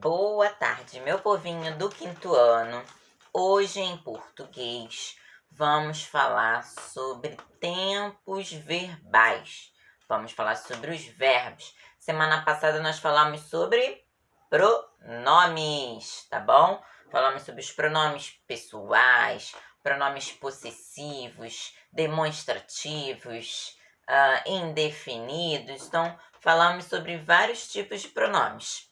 Boa tarde, meu povinho do quinto ano. Hoje em português vamos falar sobre tempos verbais. Vamos falar sobre os verbos. Semana passada nós falamos sobre pronomes, tá bom? Falamos sobre os pronomes pessoais, pronomes possessivos, demonstrativos, indefinidos. Então, falamos sobre vários tipos de pronomes.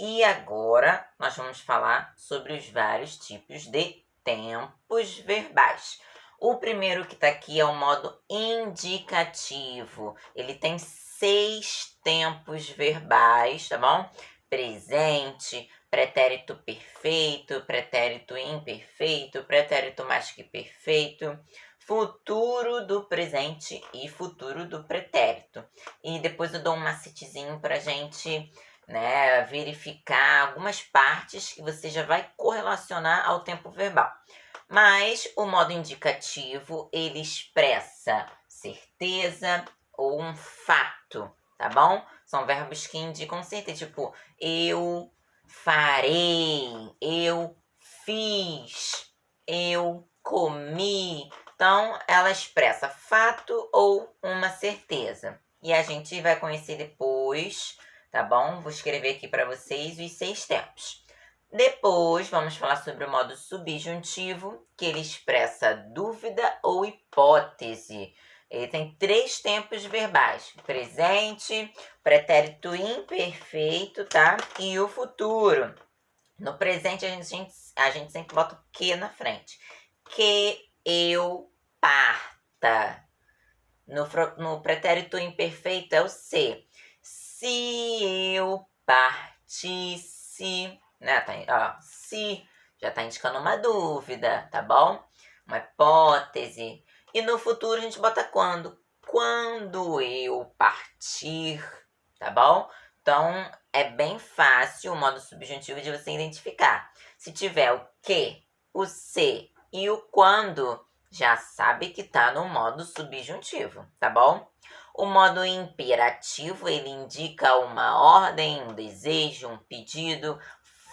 E agora nós vamos falar sobre os vários tipos de tempos verbais. O primeiro que está aqui é o modo indicativo. Ele tem 6 tempos verbais, tá bom? Presente, pretérito perfeito, pretérito imperfeito, pretérito mais que perfeito, futuro do presente e futuro do pretérito. E depois eu dou um macetezinho pra gente, verificar algumas partes que você já vai correlacionar ao tempo verbal. Mas o modo indicativo, ele expressa certeza ou um fato, tá bom? São verbos que indicam certeza, tipo, eu farei, eu fiz, eu comi. Então, ela expressa fato ou uma certeza. E a gente vai conhecer depois, tá bom? Vou escrever aqui para vocês os 6 tempos. Depois, vamos falar sobre o modo subjuntivo, que ele expressa dúvida ou hipótese. Ele tem 3 tempos verbais: presente, pretérito imperfeito, tá? E o futuro. No presente, a gente sempre bota o que na frente. Que eu parta. No pretérito imperfeito é o se. Se eu partisse, se já tá indicando uma dúvida, tá bom? Uma hipótese. E no futuro a gente bota quando? Quando eu partir, tá bom? Então, é bem fácil o modo subjuntivo de você identificar. Se tiver o que, o se e o quando, já sabe que tá no modo subjuntivo, tá bom? O modo imperativo, ele indica uma ordem, um desejo, um pedido.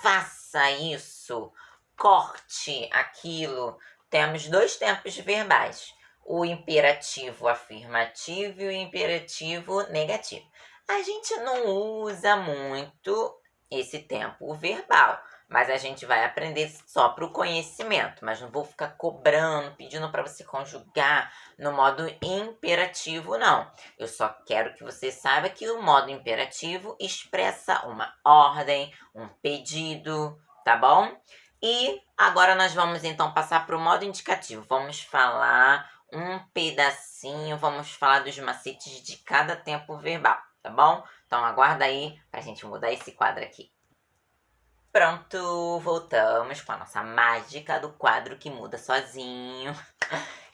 Faça isso, corte aquilo. Temos 2 tempos verbais: o imperativo afirmativo e o imperativo negativo. A gente não usa muito esse tempo verbal, mas a gente vai aprender só para o conhecimento. Mas não vou ficar cobrando, pedindo para você conjugar no modo imperativo, não. Eu só quero que você saiba que o modo imperativo expressa uma ordem, um pedido, tá bom? E agora nós vamos então passar para o modo indicativo. Vamos falar um pedacinho, vamos falar dos macetes de cada tempo verbal, tá bom? Então aguarda aí pra gente mudar esse quadro aqui. Pronto, voltamos com a nossa mágica do quadro que muda sozinho.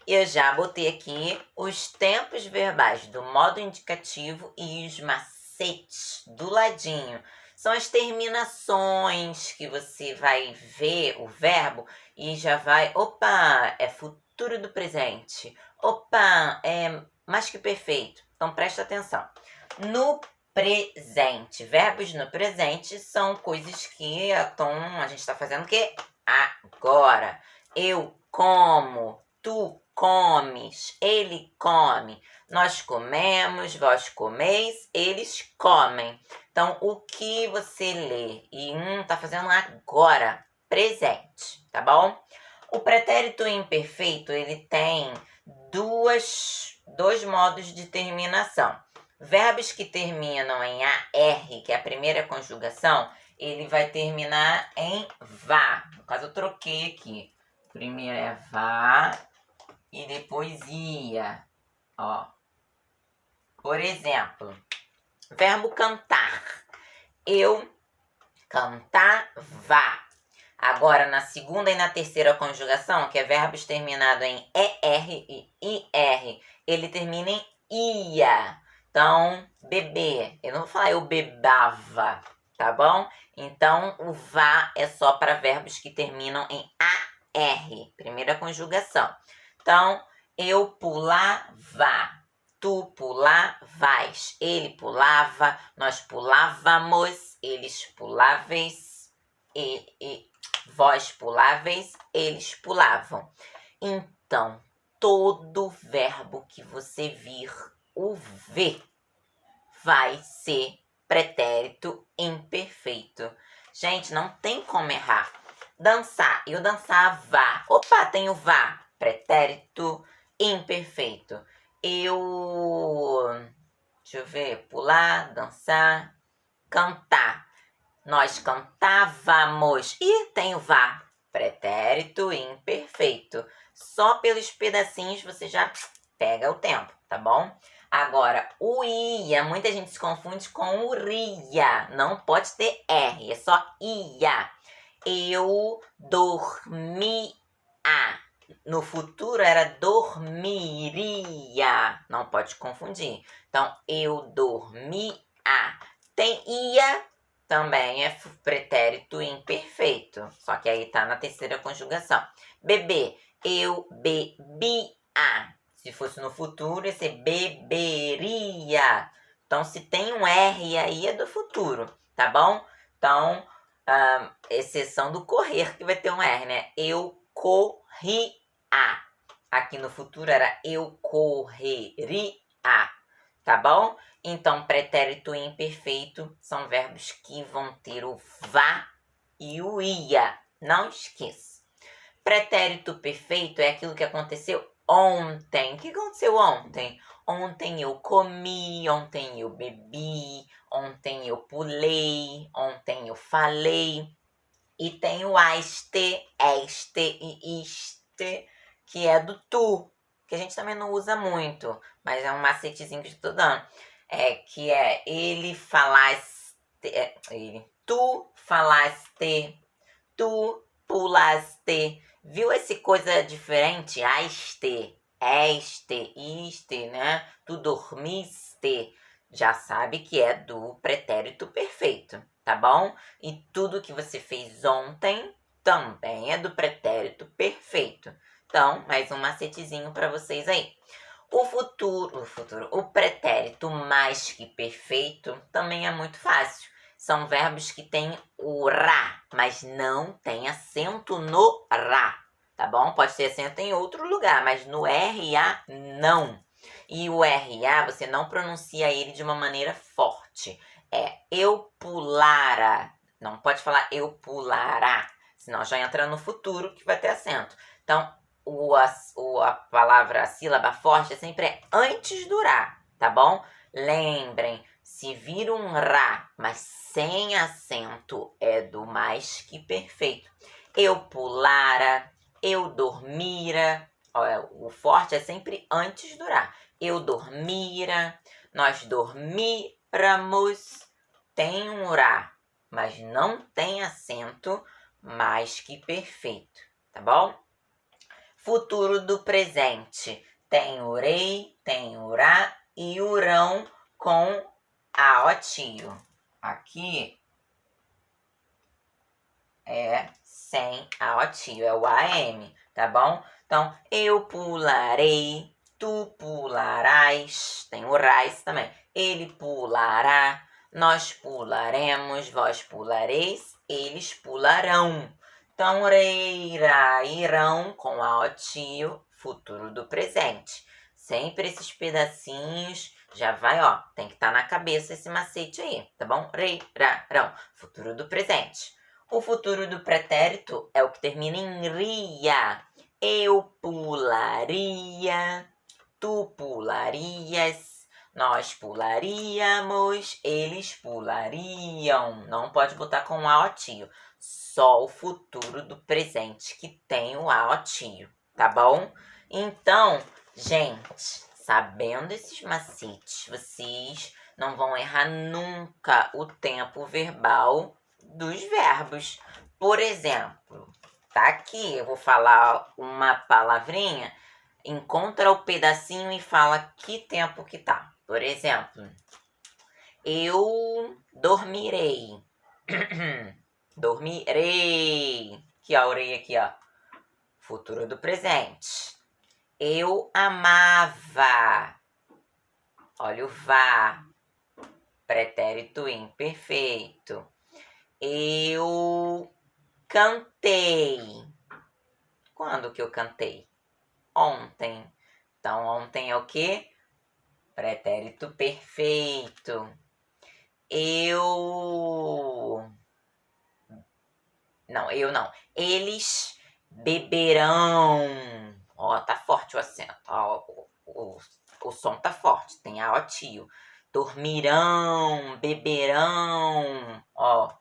Eu já botei aqui os tempos verbais do modo indicativo e os macetes do ladinho. São as terminações que você vai ver o verbo e já vai... Opa, é futuro do presente. Opa, é mais que perfeito. Então, presta atenção. No presente, verbos no presente são coisas que a gente está fazendo o quê? Agora. Eu como, tu comes, ele come, nós comemos, vós comeis, eles comem. Então, o que você lê e tá fazendo agora, presente, tá bom? O pretérito imperfeito, ele tem dois modos de terminação. Verbos que terminam em AR, que é a primeira conjugação, ele vai terminar em vá. No caso, eu troquei aqui. Primeiro é vá e depois ia. Ó. Por exemplo, verbo cantar. Eu cantava. Agora, na segunda e na terceira conjugação, que é verbos terminados em ER e IR, ele termina em ia. Então, beber. Eu não vou falar eu bebava, tá bom? Então, o vá é só para verbos que terminam em AR, primeira conjugação. Então, eu pulava, tu pulavas, ele pulava, nós pulávamos, eles puláveis. vós puláveis, eles pulavam. Então, todo verbo que você vir o V vai ser pretérito imperfeito. Gente, não tem como errar. Dançar, eu dançava. Opa, tem o vá, pretérito imperfeito. Deixa eu ver, pular, dançar, cantar. Nós cantávamos. E tem o vá, pretérito imperfeito. Só pelos pedacinhos você já pega o tempo, tá bom? Agora, o ia, muita gente se confunde com o ria. Não pode ter R, é só ia. Eu dormia. No futuro era dormiria. Não pode confundir. Então, eu dormia. Tem ia, também é pretérito imperfeito. Só que aí tá na terceira conjugação. Beber. Eu bebia. Se fosse no futuro, ia ser beberia. Então, se tem um R aí, é do futuro, tá bom? Então, exceção do correr, que vai ter um R, né? Eu corria. Aqui no futuro era eu correria, tá bom? Então, pretérito imperfeito são verbos que vão ter o vá e o ia. Não esqueça. Pretérito perfeito é aquilo que aconteceu ontem. O que aconteceu ontem? Ontem eu comi, ontem eu bebi, ontem eu pulei, ontem eu falei. E tem o este, este e iste, que é do tu, que a gente também não usa muito, mas é um macetezinho que eu estou dando. Que é ele falaste, tu falaste, tu pulaste. Viu esse coisa diferente? Aste, este, iste, né? Tu dormiste. Já sabe que é do pretérito perfeito, tá bom? E tudo que você fez ontem também é do pretérito perfeito. Então, mais um macetezinho para vocês aí. O pretérito mais que perfeito também é muito fácil. São verbos que têm o rá, mas não tem acento no rá, tá bom? Pode ter acento em outro lugar, mas no RA não. E o RA você não pronuncia ele de uma maneira forte. É eu pulara. Não pode falar eu pulará, senão já entra no futuro que vai ter acento. Então, a palavra, a sílaba forte sempre é antes do rá, tá bom? Lembrem, se vir um rá, mas sem acento, é do mais que perfeito. Eu pulara, eu dormira. Olha, o forte é sempre antes do rá. Eu dormira, nós dormíramos. Tem um rá, mas não tem acento, mais que perfeito, tá bom? Futuro do presente. Tem urei, tem urá e urão com aotio. Aqui é sem aotio, é o AM, tá bom? Então, eu pularei, tu pularás, tem o rais também. Ele pulará, nós pularemos, vós pulareis, eles pularão. Então, reirá, irão com aotio, futuro do presente. Sempre esses pedacinhos, já vai, ó, tem que estar na cabeça esse macete aí, tá bom? Reirarão, futuro do presente. O futuro do pretérito é o que termina em ria. Eu pularia, tu pularias, nós pularíamos, eles pulariam. Não pode botar com aotio. Só o futuro do presente que tem o aotio, tá bom? Então, gente, sabendo esses macetes, vocês não vão errar nunca o tempo verbal dos verbos. Por exemplo, tá aqui, eu vou falar uma palavrinha, encontra o pedacinho e fala que tempo que tá. Por exemplo, eu dormirei. Dormirei. Que a orelha aqui, ó. Futuro do presente. Eu amava. Olha o vá. Pretérito imperfeito. Eu cantei. Quando que eu cantei? Ontem. Então, ontem é o quê? Pretérito perfeito. Eu não. Eles beberão. Ó, tá forte o acento. Ó, o som tá forte. Tem a ó tio. Dormirão, beberão. Ó,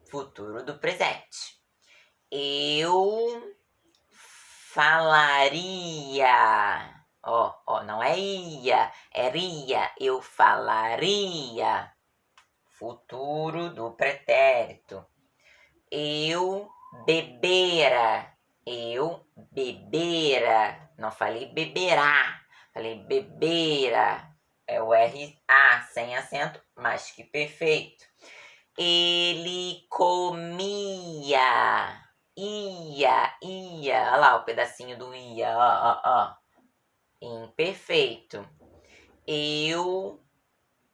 futuro do presente. Eu falaria. Ó, não é ia, é ria. Eu falaria. Futuro do pretérito. Eu bebera. Eu bebera. Não falei beberá. Falei bebera. É o RA sem acento, mais que perfeito. Ele comia. Ia. Olha lá o pedacinho do ia. Ó. Imperfeito. Eu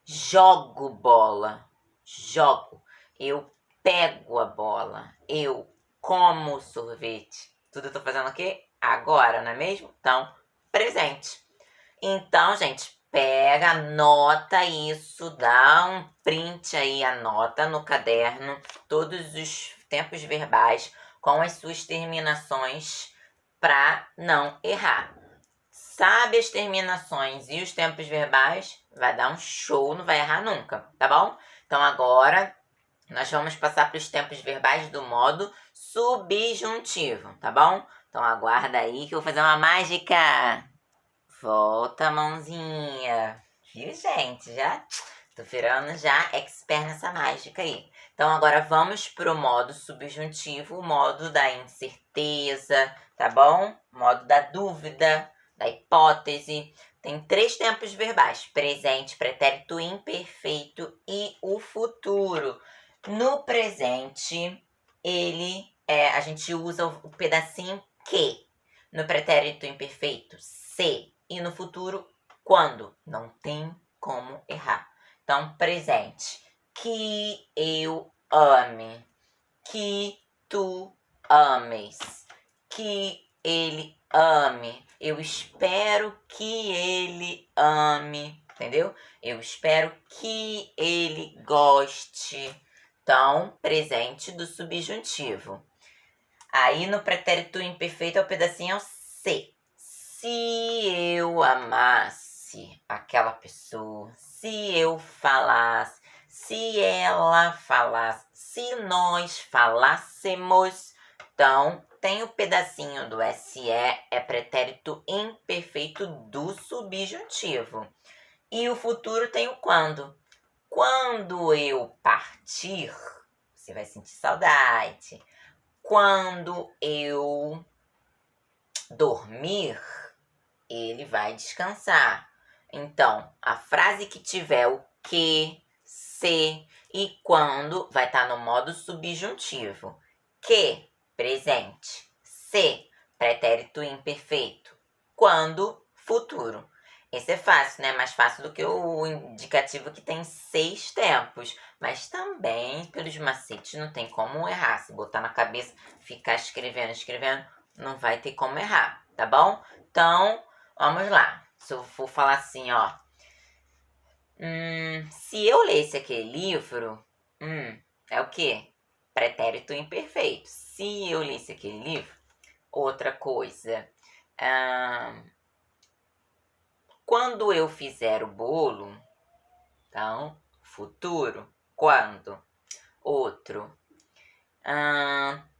jogo bola. Jogo. Eu pego a bola. Eu como sorvete. Tudo eu tô fazendo o quê? Agora, não é mesmo? Então, presente. Então, gente, pega, anota isso, dá um print aí, anota no caderno todos os tempos verbais com as suas terminações para não errar. Sabe as terminações e os tempos verbais, vai dar um show, não vai errar nunca, tá bom? Então agora nós vamos passar para os tempos verbais do modo subjuntivo, tá bom? Então aguarda aí que eu vou fazer uma mágica. Volta a mãozinha. Viu, gente? Já tô virando já expert nessa mágica aí. Então agora vamos pro modo subjuntivo, o modo da incerteza, tá bom? Modo da dúvida, da hipótese. Tem 3 tempos verbais: presente, pretérito imperfeito e o futuro. No presente, a gente usa o pedacinho que. No pretérito imperfeito, se. E no futuro, quando. Não tem como errar. Então, presente. Que eu ame. Que tu ames. Que ele ame. Eu espero que ele ame. Entendeu? Eu espero que ele goste. Então, presente do subjuntivo. Aí no pretérito imperfeito é o pedacinho se. Se eu amasse aquela pessoa, se eu falasse, se ela falasse, se nós falássemos. Então, tem o pedacinho do SE, é pretérito imperfeito do subjuntivo. E o futuro tem o quando. Quando eu partir, você vai sentir saudade. Quando eu dormir, ele vai descansar. Então, a frase que tiver o que, se e quando vai estar no modo subjuntivo. Que, presente. Se, pretérito imperfeito. Quando, futuro. Esse é fácil, né? Mais fácil do que o indicativo que tem 6 tempos. Mas também, pelos macetes, não tem como errar. Se botar na cabeça, ficar escrevendo, não vai ter como errar, tá bom? Então, vamos lá. Se eu for falar assim, ó. Se eu lesse aquele livro, é o quê? Pretérito imperfeito. Se eu lesse aquele livro, outra coisa. Quando eu fizer o bolo, então, futuro, quando. Outro.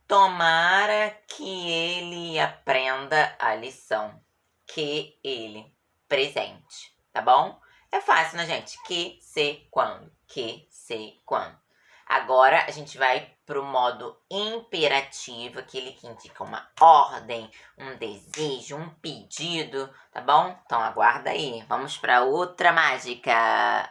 Tomara que ele aprenda a lição. Que ele, presente, tá bom? É fácil, né, gente? Que, se, quando. Que, se, quando. Agora, a gente vai pro modo imperativo, aquele que indica uma ordem, um desejo, um pedido, tá bom? Então, aguarda aí. Vamos para outra mágica.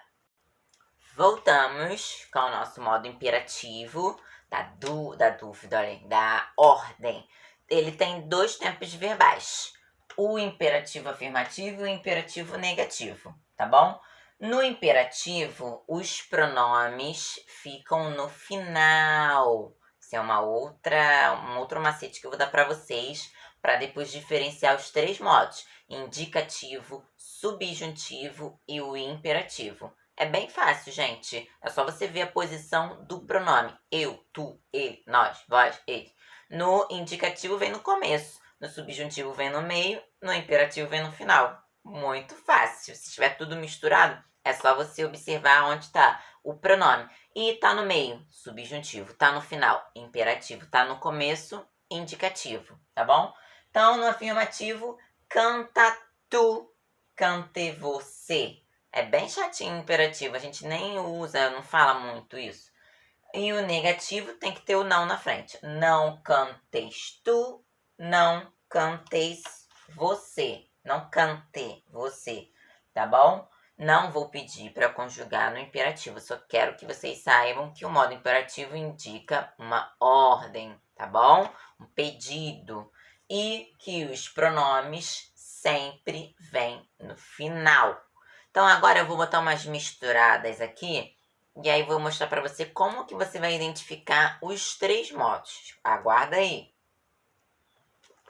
Voltamos com o nosso modo imperativo da dúvida, olha, da ordem. Ele tem 2 tempos verbais. O imperativo afirmativo e o imperativo negativo, tá bom? No imperativo, os pronomes ficam no final. Esse é um outro macete que eu vou dar para vocês, para depois diferenciar os 3 modos: indicativo, subjuntivo e o imperativo. É bem fácil, gente. É só você ver a posição do pronome. Eu, tu, ele, nós, vós, ele. No indicativo vem no começo, no subjuntivo vem no meio, no imperativo vem no final. Muito fácil. Se estiver tudo misturado, é só você observar onde está o pronome. E tá no meio, subjuntivo. Tá no final, imperativo. Tá no começo, indicativo. Tá bom? Então, no afirmativo, canta tu, cante você. É bem chatinho o imperativo. A gente nem usa, não fala muito isso. E o negativo tem que ter o não na frente. Não cantes tu, não cantes você. Não cante você. Tá bom? Não vou pedir para conjugar no imperativo, só quero que vocês saibam que o modo imperativo indica uma ordem, tá bom? Um pedido. E que os pronomes sempre vêm no final. Então, agora eu vou botar umas misturadas aqui e aí vou mostrar para você como que você vai identificar os 3 modos. Aguarda aí.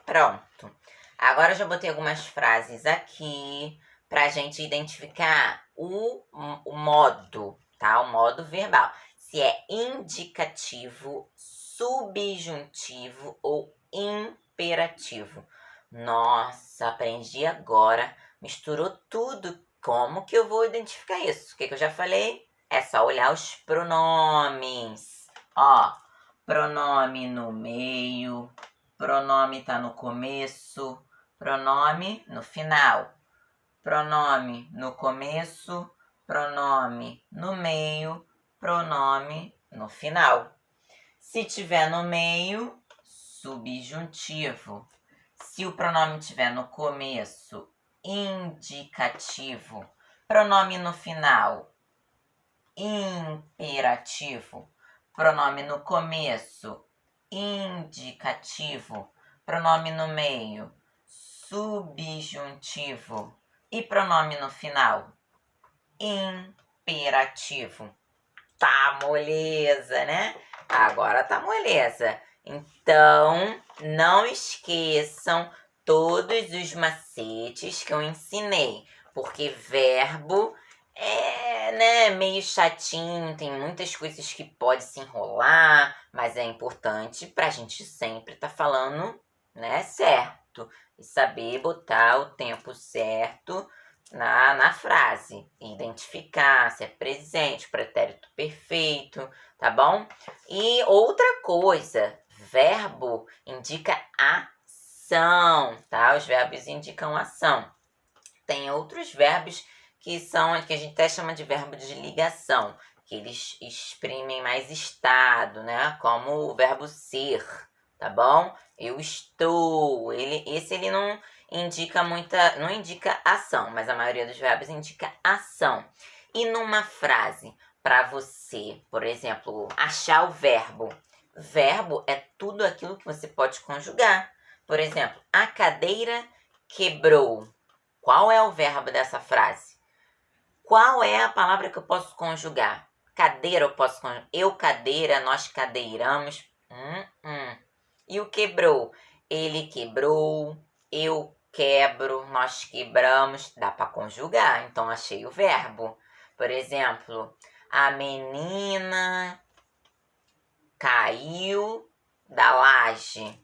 Pronto. Agora eu já botei algumas frases aqui para a gente identificar o modo, tá? O modo verbal. Se é indicativo, subjuntivo ou imperativo. Nossa, aprendi agora. Misturou tudo. Como que eu vou identificar isso? O que eu já falei? É só olhar os pronomes. Ó, pronome no meio, pronome tá no começo, pronome no final, pronome no começo, pronome no meio, pronome no final. Se tiver no meio, subjuntivo. Se o pronome tiver no começo, indicativo. Pronome no final, imperativo. Pronome no começo, indicativo. Pronome no meio, subjuntivo. E pronome no final, imperativo. Tá moleza, né? Agora tá moleza. Então, não esqueçam todos os macetes que eu ensinei, porque verbo é, meio chatinho, tem muitas coisas que pode se enrolar, mas é importante pra gente sempre tá falando, né, certo. E saber botar o tempo certo na frase. Identificar se é presente, pretérito perfeito, tá bom? E outra coisa, verbo indica ação, tá? Os verbos indicam ação. Tem outros verbos que a gente até chama de verbo de ligação, que eles exprimem mais estado, né? Como o verbo ser, tá bom? Eu estou. Esse não indica não indica ação, mas a maioria dos verbos indica ação. E numa frase, para você, por exemplo, achar o verbo. Verbo é tudo aquilo que você pode conjugar. Por exemplo, a cadeira quebrou. Qual é o verbo dessa frase? Qual é a palavra que eu posso conjugar? Cadeira eu posso conjugar. Eu cadeira, nós cadeiramos. E o quebrou? Ele quebrou, eu quebro, nós quebramos. Dá para conjugar, então achei o verbo. Por exemplo, a menina caiu da laje.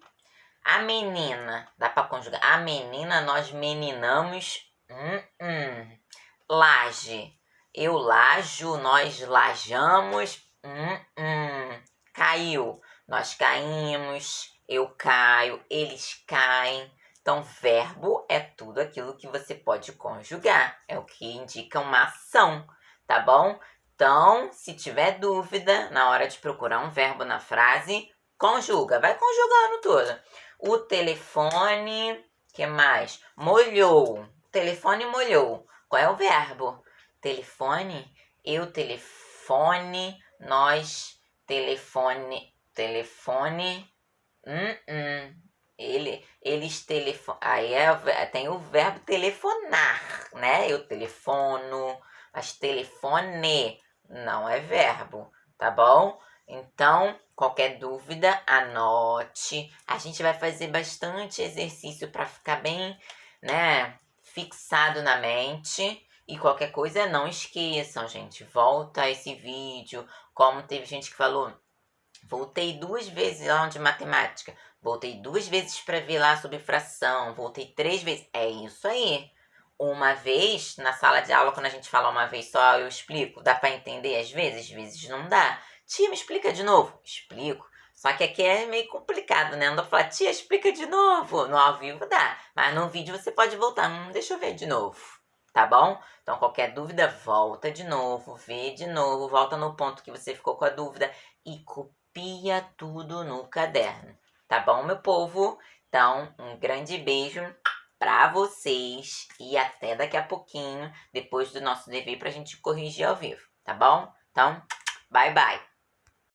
A menina, dá para conjugar. A menina, nós meninamos. Laje. Eu lajo, nós lajamos. Caiu. Nós caímos. Eu caio. Eles caem. Então, verbo é tudo aquilo que você pode conjugar. É o que indica uma ação, tá bom? Então, se tiver dúvida na hora de procurar um verbo na frase, conjuga. Vai conjugando tudo. O telefone, que mais? Molhou. O telefone molhou. Qual é o verbo? Telefone, eu telefone, nós telefone. Eles telefonam. Aí tem o verbo telefonar, né? Eu telefono, mas telefone não é verbo, tá bom? Então, qualquer dúvida, anote. A gente vai fazer bastante exercício para ficar bem, né, fixado na mente. E qualquer coisa, não esqueçam, gente. Volta a esse vídeo. Como teve gente que falou, voltei 2 vezes lá de matemática. Voltei 2 vezes para ver lá sobre fração. Voltei 3 vezes. É isso aí. Uma vez, na sala de aula, quando a gente fala uma vez só, eu explico. Dá para entender às vezes não dá. Tia, me explica de novo. Explico. Só que aqui é meio complicado, né? Não dá pra falar, tia, explica de novo. No ao vivo dá. Mas no vídeo você pode voltar. Deixa eu ver de novo. Tá bom? Então, qualquer dúvida, volta de novo, vê de novo, volta no ponto que você ficou com a dúvida e copia tudo no caderno. Tá bom, meu povo? Então, um grande beijo pra vocês e até daqui a pouquinho, depois do nosso dever, pra gente corrigir ao vivo, tá bom? Então, bye bye!